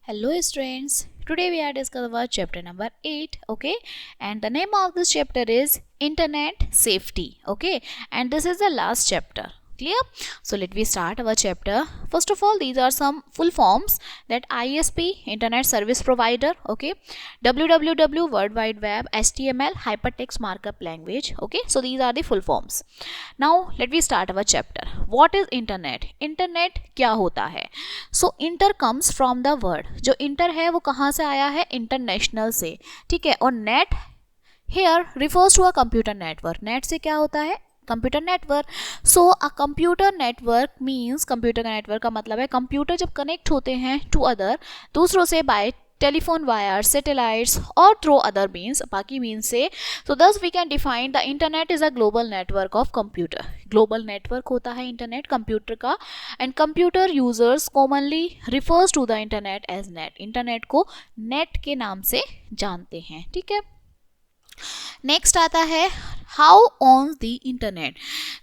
Hello students, today we are discussing about chapter number 8, okay, and the name of this chapter is Internet Safety, okay, and this is the last chapter. Clear? So let me start our chapter. First of all, these are some full forms that ISP, Internet Service Provider, okay, www, World Wide Web, HTML, Hypertext Markup Language, okay, so these are the full forms. Now let me start our chapter. What is Internet? Internet क्या होता है? So inter comes from the word, जो inter है वो कहाँ से आया है? इंटरनेशनल से, ठीक है। और net here refers to a computer network. Net से क्या होता है? Computer network. So a computer network means, computer का नेटवर्क का मतलब है कंप्यूटर जब कनेक्ट होते हैं टू अदर, दूसरों से, बाय टेलीफोन वायर, सैटेलाइट्स और थ्रू अदर मीन्स, बाकी मीन्स से। So thus we can define the internet is a global network of computer. Global network होता है इंटरनेट कंप्यूटर का, and computer users commonly refers to the internet as net. Internet को net के नाम से जानते हैं, ठीक है। नेक्स्ट आता है हाउ ऑन द इंटरनेट।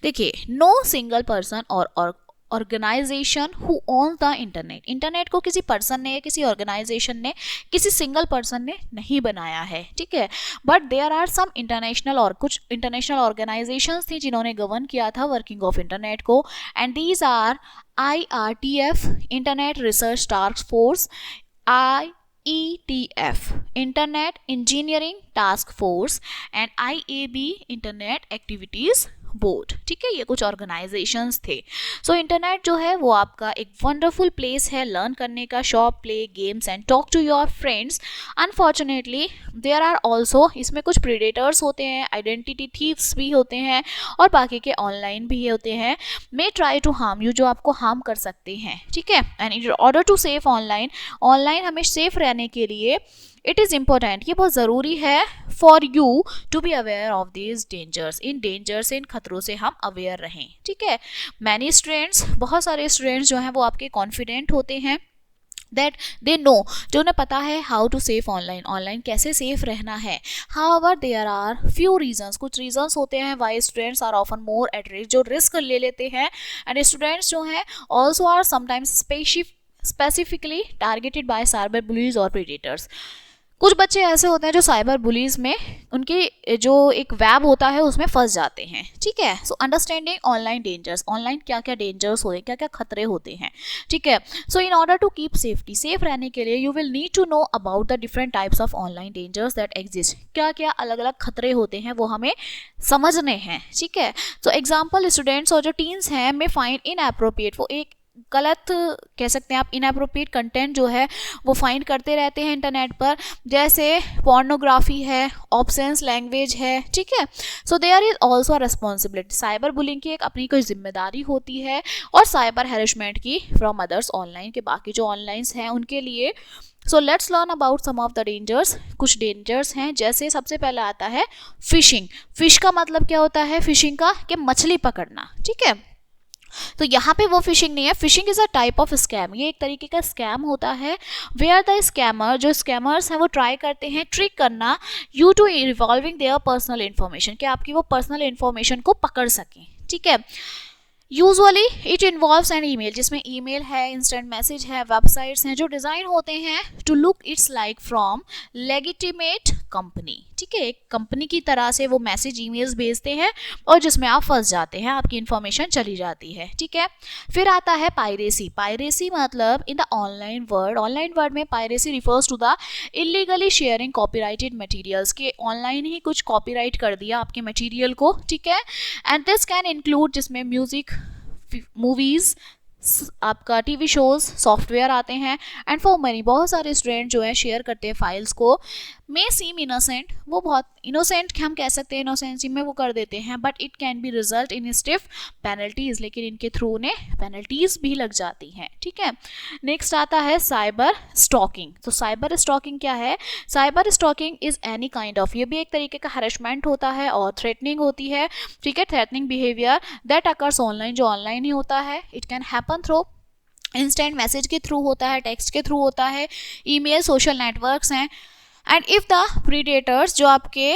देखिए, नो सिंगल पर्सन और organisation who owns the internet. Internet को किसी पर्सन ने, किसी ऑर्गेनाइजेशन ने, किसी सिंगल पर्सन ने नहीं बनाया है, ठीक है। But there are some international, और कुछ इंटरनेशनल ऑर्गेनाइजेशंस थी जिन्होंने गवर्न किया था वर्किंग ऑफ इंटरनेट को, and these are IRTF, internet research task force, IETF, internet engineering task force, and IAB, internet activities board, ठीक है। ये कुछ ऑर्गेनाइजेशंस थे। सो इंटरनेट जो है वो आपका एक वंडरफुल प्लेस है लर्न करने का, shop, play games and talk to your friends. Unfortunately there are also, इसमें कुछ प्रीडेटर्स होते हैं, आइडेंटिटी थीव्स भी होते हैं, और बाकी के ऑनलाइन भी होते हैं, may try to harm you, जो आपको हार्म कर सकते हैं, ठीक है। And in order to safe online हमें सेफ रहने के लिए इट इज़ इम्पोर्टेंट, ये बहुत ज़रूरी है for you to be aware of these dangers. इन डेंजर से, इन खतरों से हम अवेयर रहें, ठीक है। मैनी स्टूडेंट्स, बहुत सारे स्टूडेंट्स जो हैं वो आपके कॉन्फिडेंट होते हैं दैट दे नो, जो उन्हें पता है हाउ टू सेफ ऑनलाइन कैसे सेफ रहना है। However there are few reasons, कुछ रीजंस होते हैं why students are often more at risk, जो रिस्क ले लेते हैं। एंड स्टूडेंट्स जो हैं also are sometimes specifically targeted by cyber bullies और प्रेडेटर्स। कुछ बच्चे ऐसे होते हैं जो साइबर बुलीज में, उनके जो एक वेब होता है उसमें फंस जाते हैं, ठीक है। So understanding online dangers, online क्या क्या डेंजर्स होते हैं, क्या क्या खतरे होते हैं, ठीक है। So in order to keep safety, safe रहने के लिए you will need to know about the different types of online dangers that exist. क्या क्या अलग अलग खतरे होते हैं वो हमें समझने हैं, ठीक है। सो एग्जाम्पल, स्टूडेंट्स और जो टीन्स हैं में फाइंड इनएप्रोप्रिएट, वो एक गलत कह सकते हैं आप, इनएप्रोप्रिएट कंटेंट जो है वो फाइंड करते रहते हैं इंटरनेट पर, जैसे पोर्नोग्राफी है, ऑब्सेंस लैंग्वेज है, ठीक है। So there is also responsibility, cyber bullying की एक अपनी कोई जिम्मेदारी होती है, और साइबर हैरेसमेंट की फ्रॉम अदर्स ऑनलाइन, के बाकी जो ऑनलाइंस हैं उनके लिए। So let's learn about some of the dangers. कुछ डेंजर्स हैं, जैसे सबसे पहले आता है फिशिंग। फिश का मतलब क्या होता है? फिशिंग का कि मछली पकड़ना, ठीक है। तो यहाँ पे वो फिशिंग नहीं है, phishing is a type of scam, ये एक तरीके का स्कैम होता है, वेयर द स्कैमर, जो स्कैमर्स हैं वो ट्राई करते हैं ट्रिक करना you to revealing their personal information, कि आपकी वो पर्सनल इन्फॉर्मेशन को पकड़ सकें, ठीक है। Usually it involves an email, जिसमें ईमेल है, इंस्टेंट मैसेज है, वेबसाइट्स हैं जो डिज़ाइन होते हैं to look it's like from legitimate company, ठीक है। एक कंपनी की तरह से वो मैसेज ईमेल्स भेजते हैं और जिसमें आप फंस जाते हैं, आपकी इन्फॉर्मेशन चली जाती है, ठीक है। फिर आता है पायरेसी। पायरेसी मतलब इन द ऑनलाइन वर्ल्ड में piracy refers to the illegally sharing copyrighted materials, के ऑनलाइन ही कुछ कॉपीराइट कर दिया आपके मटेरियल को, ठीक है। एंड दिस कैन इंक्लूड, जिसमें म्यूजिक, मूवीज, आपका टीवी शोज, सॉफ्टवेयर आते हैं, एंड फॉर मनी, बहुत सारे स्टूडेंट जो है शेयर करते हैं फाइल्स को, मे सीम इनोसेंट, वो बहुत इनोसेंट हम कह सकते हैं, इनोसेंसी में वो कर देते हैं, but it can be result in stiff penalties, लेकिन इनके थ्रू उन्हें पेनल्टीज भी लग जाती हैं, ठीक है। नेक्स्ट आता है साइबर स्टॉकिंग। तो साइबर स्टॉकिंग क्या है? Cyber stalking is any kind of, ये भी एक तरीके का हरेसमेंट होता है और थ्रेटनिंग होती है, ठीक है। Threatening behaviour that occurs online, जो ऑनलाइन ही होता है, it can happen through instant message के थ्रू होता है, टेक्स्ट के थ्रू होता है, ईमेल, सोशल नेटवर्क्स हैं। एंड इफ़ द प्रीडेटर्स, जो आपके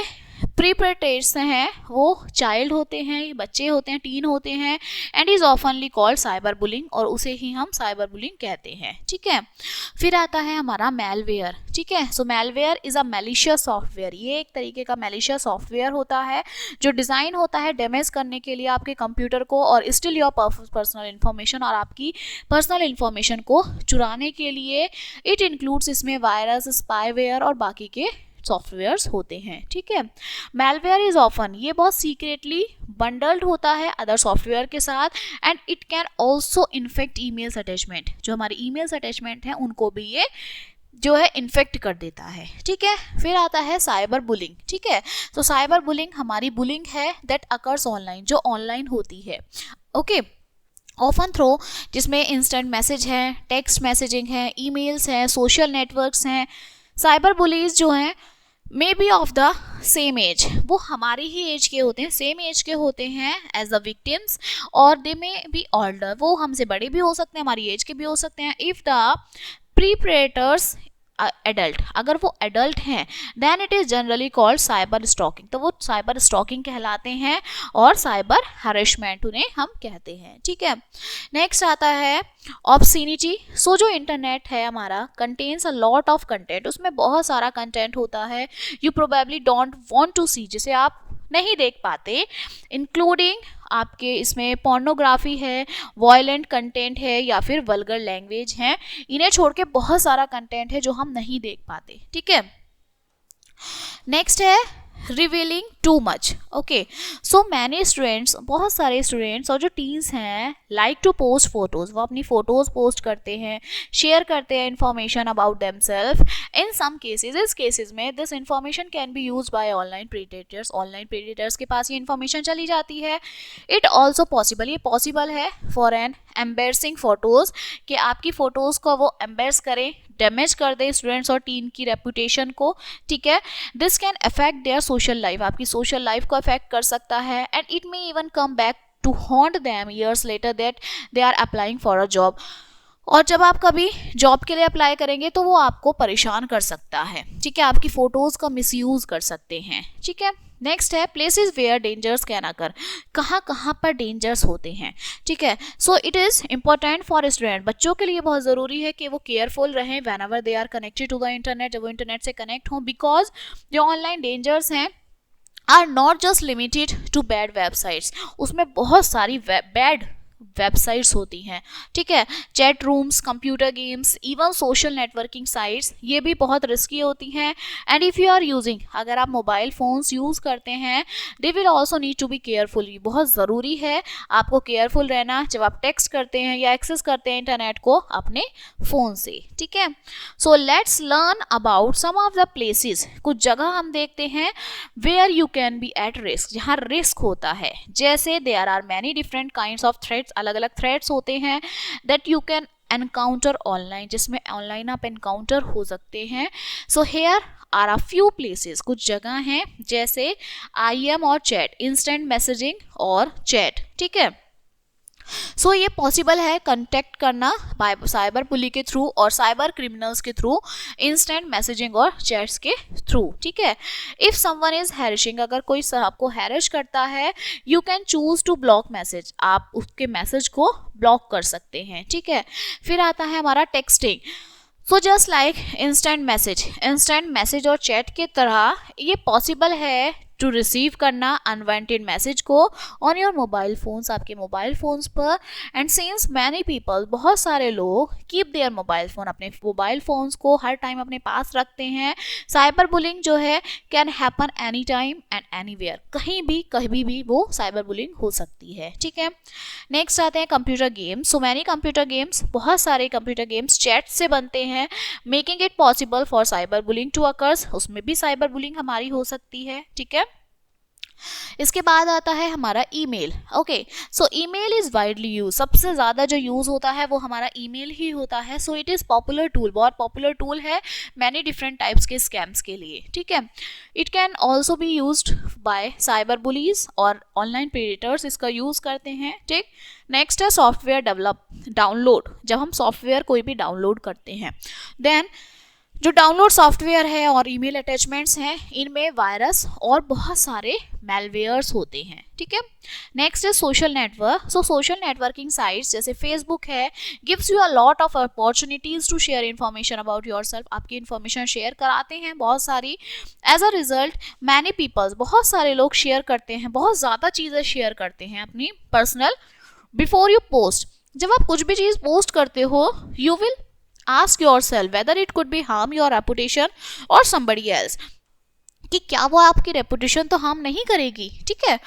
प्रीप्रेटेट्स हैं वो चाइल्ड होते हैं, बच्चे होते हैं, टीन होते हैं, and is ऑफनली called cyber bullying, और उसे ही हम साइबर बुलिंग कहते हैं, ठीक है। फिर आता है हमारा मेलवेयर, ठीक है। So malware is a malicious software, ये एक तरीके का मैलिशियस सॉफ्टवेयर होता है जो डिज़ाइन होता है डैमेज करने के लिए आपके कंप्यूटर को और स्टिल योर पर्सनल इन्फॉर्मेशन, और आपकी पर्सनल इन्फॉर्मेशन को चुराने के लिए। इट इंक्लूड्स इसमें वायरस, स्पाईवेयर और बाकी के सॉफ्टवेयर्स होते हैं, ठीक है। मेलवेयर इज ऑफन, ये बहुत सीक्रेटली बंडल्ड होता है अदर सॉफ्टवेयर के साथ, and it can also infect emails attachment, जो हमारे ईमेल्स अटैचमेंट हैं उनको भी ये जो है इन्फेक्ट कर देता है, ठीक है। फिर आता है साइबर बुलिंग, ठीक है। तो साइबर बुलिंग हमारी बुलिंग है दैट अकर्स ऑनलाइन, जो ऑनलाइन होती है, ओके, ऑफन थ्रो, जिसमें इंस्टेंट मैसेज है, टेक्स्ट मैसेजिंग है, ईमेल्स हैं, सोशल नेटवर्क्स हैं। साइबर बुलीज जो हैं may be of the same age, वो हमारी ही एज के होते हैं, सेम एज के होते हैं एज द विक्टिम्स, और दे मे बी ओल्डर, वो हमसे बड़े भी हो सकते हैं, हमारी एज के भी हो सकते हैं। इफ़ द प्रीप्रेटर्स एडल्ट, अगर वो एडल्ट हैं, then it is generally called cyber stalking, तो वो साइबर स्टॉकिंग कहलाते हैं, और साइबर हरेसमेंट उन्हें हम कहते हैं, ठीक है। नेक्स्ट आता है ऑब्ससीनिटी। सो जो इंटरनेट है हमारा contains a lot of content, उसमें बहुत सारा कंटेंट होता है you probably don't want to see, जिसे आप नहीं देख पाते, इंक्लूडिंग आपके इसमें पोर्नोग्राफी है, वायलेंट कंटेंट है, या फिर वल्गर लैंग्वेज है। इन्हें छोड़ के बहुत सारा कंटेंट है जो हम नहीं देख पाते, ठीक है। नेक्स्ट है revealing too much, okay. So many students, बहुत सारे स्टूडेंट्स और जो टीन्स हैं, लाइक टू पोस्ट फोटोज़, वो अपनी फ़ोटोज़ पोस्ट करते हैं, शेयर करते हैं information about themselves. In some cases, इस केसेस में this information can be use by online predators, online predators के पास ये इन्फॉर्मेशन चली जाती है। इट ऑल्सो पॉसिबल, ये पॉसिबल है फॉर एन एम्बेरसिंग फोटोज़, कि आपकी फ़ोटोज़ को वो एम्बेरस करें, डैमेज कर दे स्टूडेंट्स और टीन की रेपुटेशन को, ठीक है। This can affect their social life, आपकी सोशल लाइफ को अफेक्ट कर सकता है, and it may even come back to haunt them years later that they are applying for a job, और जब आप कभी जॉब के लिए अप्लाई करेंगे तो वो आपको परेशान कर सकता है, ठीक है, आपकी फ़ोटोज़ का मिसयूज़ कर सकते हैं, ठीक है। नेक्स्ट है places where dangers can occur, कहाँ कहाँ पर डेंजर्स होते हैं, ठीक है। So it is important for student, बच्चों के लिए बहुत ज़रूरी है कि वो केयरफुल रहें whenever they are connected to the internet, जब वो इंटरनेट से कनेक्ट हों, बिकॉज जो ऑनलाइन डेंजर्स हैं are not just limited to bad websites, उसमें बहुत सारी बैड वेबसाइट्स होती हैं, ठीक है। Chat rooms, computer games, even social networking sites, ये भी बहुत रिस्की होती हैं। And if you are using, अगर आप मोबाइल फ़ोन्स यूज़ करते हैं, they will also need to be careful, बहुत ज़रूरी है आपको केयरफुल रहना जब आप टेक्स्ट करते हैं या एक्सेस करते हैं इंटरनेट को अपने फ़ोन से, ठीक है। So let's learn about some of the places, कुछ जगह हम देखते हैं where you can be at risk, जहाँ रिस्क होता है, जैसे there are many different kinds of threats, अलग अलग थ्रेट्स होते हैं that you can encounter online, जिसमें ऑनलाइन आप एनकाउंटर हो सकते हैं। So here are a few places, कुछ जगह हैं जैसे IM और चैट, इंस्टेंट मैसेजिंग और चैट, ठीक है। सो ये पॉसिबल है कंटेक्ट करना बाय साइबर पुलिस के थ्रू और साइबर क्रिमिनल्स के थ्रू, इंस्टेंट मैसेजिंग और चैट्स के थ्रू, ठीक है। इफ़ समवन इज हैरिशिंग, अगर कोई आपको हैरिश करता है, you can choose to block message, आप उसके मैसेज को ब्लॉक कर सकते हैं, ठीक है। फिर आता है हमारा texting. So just like instant message और चैट की तरह ये पॉसिबल है टू रिसीव करना अनवांटेड मैसेज को ऑन योर मोबाइल फोन्स, आपके मोबाइल फोन्स पर। एंड सिंस मैनी पीपल, बहुत सारे लोग कीप देयर मोबाइल फ़ोन, अपने मोबाइल फ़ोन्स को हर टाइम अपने पास रखते हैं, साइबर बुलिंग जो है can happen any time and anywhere, कहीं भी कभी भी वो साइबर बुलिंग हो सकती है, ठीक है। नेक्स्ट आते हैं computer games. So many computer games, बहुत सारे कंप्यूटर गेम्स चैट से बनते हैं, making it possible for cyber bullying to occurs, उसमें भी साइबर बुलिंग हमारी हो सकती है, ठीक है। इसके बाद आता है हमारा email, okay. So email is widely use, सबसे ज़्यादा जो यूज़ होता है वो हमारा ईमेल ही होता है। So it is popular tool, बहुत पॉपुलर टूल है मैनी डिफरेंट टाइप्स के स्कैम्स के लिए, ठीक है। It can also be used by cyber bullies और ऑनलाइन प्रेडेटर्स इसका यूज़ करते हैं, ठीक। नेक्स्ट है सॉफ्टवेयर डाउनलोड, जब हम सॉफ्टवेयर कोई भी डाउनलोड करते हैं, देन जो डाउनलोड सॉफ्टवेयर है और ईमेल अटैचमेंट्स हैं, इनमें वायरस और बहुत सारे मेलवेयर्स होते हैं, ठीक है। नेक्स्ट है social network. So social networking sites जैसे फेसबुक है, gives you a lot of opportunities to share information about yourself. आपकी इन्फॉर्मेशन शेयर कराते हैं बहुत सारी। As a result many peoples, बहुत सारे लोग शेयर करते हैं, बहुत ज़्यादा चीज़ें शेयर करते हैं अपनी पर्सनल। बिफोर यू पोस्ट, जब आप कुछ भी चीज़ पोस्ट करते हो, you will ask yourself whether it could be harm your reputation or somebody else, कि क्या वो आपकी रेपुटेशन तो हार्म नहीं करेगी, ठीक है।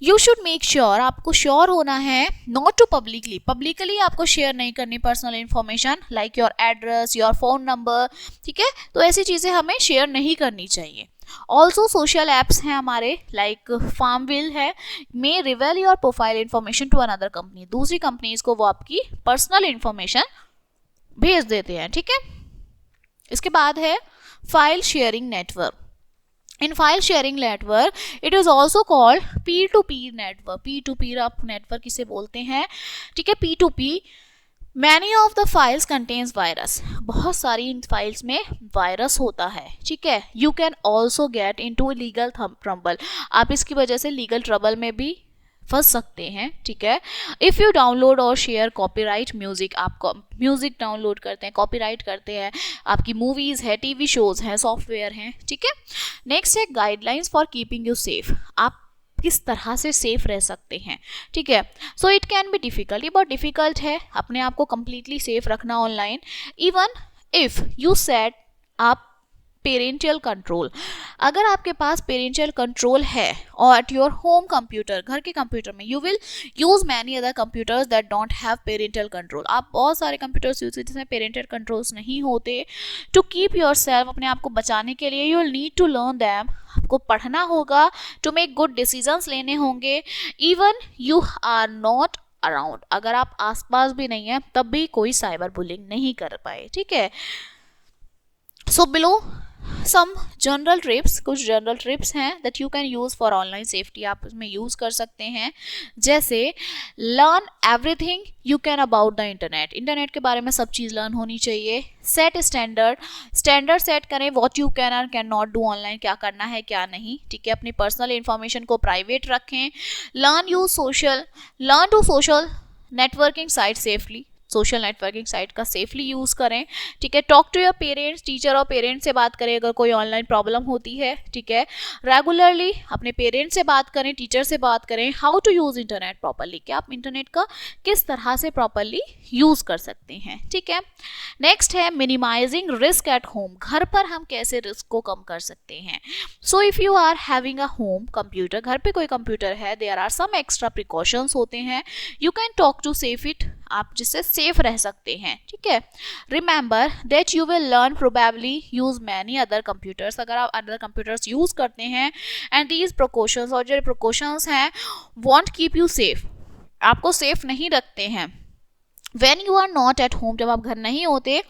यू शुड मेक श्योर, आपको श्योर होना है नॉट टू पब्लिकली आपको शेयर नहीं करनी personal information like your address, your phone number, ठीक है। तो ऐसी चीज़ें हमें शेयर नहीं करनी चाहिए। ऑल्सो सोशल एप्स हैं हमारे लाइक फार्मविल है, may reveal your profile information to another company, दूसरी कंपनीज को वो आपकी पर्सनल इन्फॉर्मेशन भेज देते हैं, ठीक है। इसके बाद है file sharing network. In file sharing network it is also called peer to peer network. P to peer आप नेटवर्क इसे बोलते हैं, ठीक है। P to P, many of the files contens virus, बहुत सारी इन फाइल्स में वायरस होता है, ठीक है। You can also get into legal trouble, आप इसकी वजह से लीगल ट्रबल में भी फंस सकते हैं, ठीक है। इफ़ यू डाउनलोड और शेयर कॉपीराइट म्यूजिक, आप म्यूजिक डाउनलोड करते हैं, कॉपीराइट करते हैं, आपकी मूवीज़ है, टीवी शोज़ हैं, सॉफ्टवेयर हैं, ठीक है। नेक्स्ट है guidelines for keeping you safe, आप किस तरह से सेफ रह सकते हैं, ठीक है। So it can be difficult, ये बहुत डिफिकल्ट है अपने आप को कम्प्लीटली सेफ रखना online. Even if you set आप पेरेंटियल कंट्रोल, अगर आपके पास पेरेंटियल कंट्रोल है और एट योर होम कंप्यूटर, घर के कंप्यूटर में, you will use many other computers that don't have parental control, आप बहुत सारे कंप्यूटर्स यूज करते हैं जिसमें पेरेंटियल कंट्रोल्स नहीं होते। टू कीप योर सेल्फ, अपने आप को बचाने के लिए, you will need to learn them, आपको पढ़ना होगा। टू मेक गुड डिसीजंस लेने होंगे, even you are not around, अगर आप आसपास भी नहीं है तब भी कोई साइबर बुलिंग नहीं कर पाए, ठीक है। So below some general trips, कुछ जनरल ट्रिप्स हैं that you can use for online safety, आप उसमें यूज़ कर सकते हैं। जैसे learn everything you can about the internet, internet के बारे में सब चीज़ लर्न होनी चाहिए। सेट स्टैंडर्ड सेट करें, व्हाट यू कैन और कैन नॉट डू ऑनलाइन, क्या करना है क्या नहीं, ठीक है। अपनी पर्सनल इंफॉर्मेशन को प्राइवेट रखें। Learn to social networking site safely, social networking site का सेफली यूज़ करें, ठीक है। Talk to your parents, teacher और पेरेंट्स से बात करें अगर कोई ऑनलाइन प्रॉब्लम होती है, ठीक है। रेगुलरली अपने पेरेंट्स से बात करें, टीचर से बात करें। How to use internet properly, कि आप इंटरनेट का किस तरह से प्रॉपरली यूज़ कर सकते हैं, ठीक है। नेक्स्ट है मिनिमाइजिंग रिस्क एट होम, घर पर हम कैसे रिस्क को कम कर सकते हैं। So if you are having a home computer, घर पे कोई कंप्यूटर है, there are some extra precautions होते हैं, you can talk to safe it, आप जिससे सेफ रह सकते हैं, ठीक है। Remember that you will learn probably use many other computers, अगर आप अदर कंप्यूटर्स यूज करते हैं, एंड दीज प्रिकॉशंस, और जो प्रिकॉशंस हैं वॉन्ट कीप यू सेफ, आपको सेफ नहीं रखते हैं। When you are not at home, जब आप घर नहीं होते,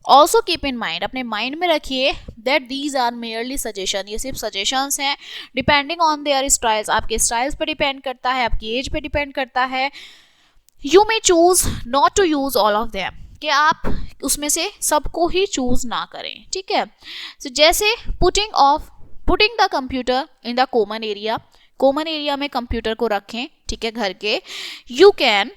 ऑल्सो कीप इन माइंड, अपने माइंड में रखिए that these are merely suggestion, ये सिर्फ सजेशंस हैं, डिपेंडिंग ऑन देयर स्टाइल्स, आपके स्टाइल्स पे डिपेंड करता है, आपकी एज पे डिपेंड करता है। You may choose not to use all of them, कि आप उसमें से सबको ही चूज ना करें, ठीक है। so, जैसे putting the computer in the common area में कंप्यूटर को रखें, ठीक है, घर के। You can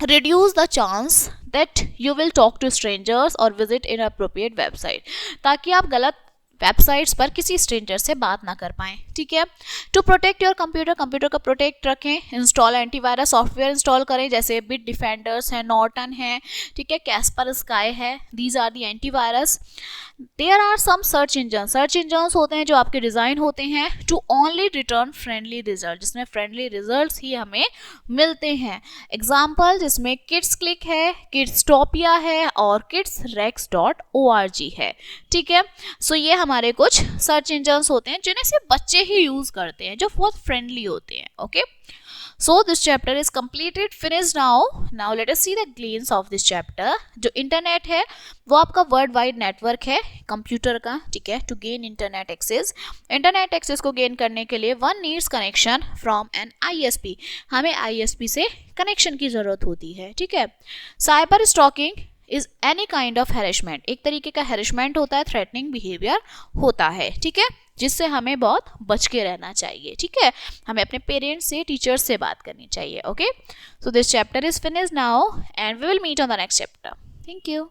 reduce the chance that you will talk to strangers or visit inappropriate website, ताकि आप गलत वेबसाइट्स पर किसी स्ट्रेंजर से बात ना कर पाएँ, ठीक है। टू प्रोटेक्ट योर कंप्यूटर का प्रोटेक्ट रखें, इंस्टॉल एंटीवायरस सॉफ्टवेयर इंस्टॉल करें, जैसे बिट डिफेंडर्स है, नॉर्टन है, ठीक है, कैस्पर स्काई है, these are the antivirus. There are some search engines होते हैं जो आपके डिज़ाइन होते हैं to only return friendly result, जिसमें फ्रेंडली रिजल्ट्स ही हमें मिलते हैं। एग्जाम्पल जिसमें किड्स क्लिक है, किड्सटोपिया है और kidsrex.org है, ठीक है। सो ये हमारे कुछ सर्च इंजन्स होते हैं जिन्हें सिर्फ बच्चे ही यूज़ करते हैं, जो बहुत फ्रेंडली होते हैं, okay. So this chapter is completed, finished now. Now let us see the gleans of this chapter. जो इंटरनेट है वो आपका वर्ल्ड वाइड नेटवर्क है कंप्यूटर का, ठीक है। टू गेन इंटरनेट एक्सेस को गेन करने के लिए one needs connection from an ISP, हमें ISP से कनेक्शन की ज़रूरत होती है, ठीक है। Cyber stalking is any kind of harassment, एक तरीके का हैरेसमेंट होता है, थ्रेटनिंग बिहेवियर होता है, ठीक है, जिससे हमें बहुत बच के रहना चाहिए, ठीक है, हमें अपने पेरेंट्स से, टीचर्स से बात करनी चाहिए. Okay, so this chapter is finished now and we will meet on the next chapter. Thank you.